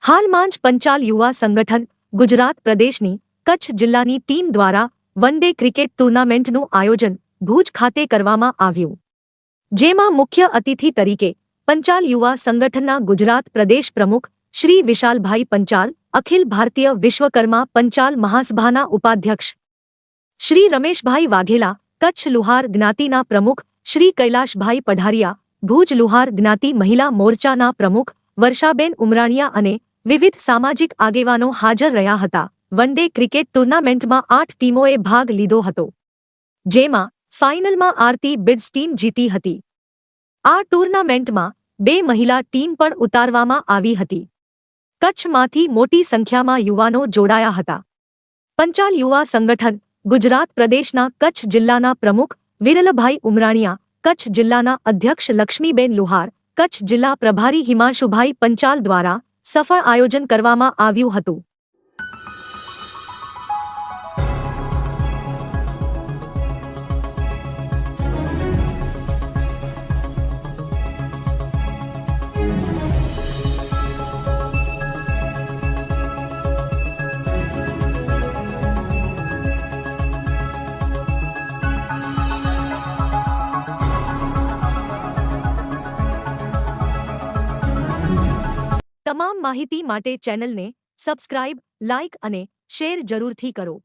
હાલમાં જ પંચાલ યુવા સંગઠન ગુજરાત પ્રદેશની કચ્છ જિલ્લાની ટીમ દ્વારા વન ડે ક્રિકેટ ટુર્નામેન્ટનું આયોજન ભુજ ખાતે કરવામાં આવ્યું, જેમાં મુખ્ય અતિથિ તરીકે પંચાલ યુવા સંગઠનના ગુજરાત પ્રદેશ પ્રમુખ શ્રી વિશાલભાઈ પંચાલ, અખિલ ભારતીય વિશ્વકર્મા પંચાલ મહાસભાના ઉપાધ્યક્ષ શ્રી રમેશભાઈ વાઘેલા, કચ્છ લુહાર જ્ઞાતિના પ્રમુખ શ્રી કૈલાશભાઈ પઢારિયા, ભુજ લુહાર જ્ઞાતિ મહિલા મોરચાના પ્રમુખ વર્ષાબેન ઉમરાણીયા અને વિવિધ સામાજિક આગેવાનો હાજર રહ્યા હતા. વન ડે ક્રિકેટ ટુર્નામેન્ટમાં 8 ટીમોએ ભાગ લીધો હતો, જેમાં ફાઇનલમાં આરતી બિડ્સ ટીમ જીતી હતી. આ ટુર્નામેન્ટમાં 2 મહિલા ટીમ પણ ઉતારવામાં આવી હતી. કચ્છમાંથી મોટી સંખ્યામાં યુવાનો જોડાયા હતા. પંચાલ યુવા સંગઠન ગુજરાત પ્રદેશના કચ્છ જિલ્લાના પ્રમુખ વિરલભાઈ ઉમરાણીયા, કચ્છ જિલ્લાના અધ્યક્ષ લક્ષ્મીબેન લુહાર, કચ્છ જિલ્લા પ્રભારી હિમાંશુભાઈ પંચાલ દ્વારા સફળ આયોજન કરવામાં આવ્યું હતું. તમામ માહિતી માટે ચેનલને સબસ્ક્રાઇબ, લાઇક અને શેર જરૂરથી કરો.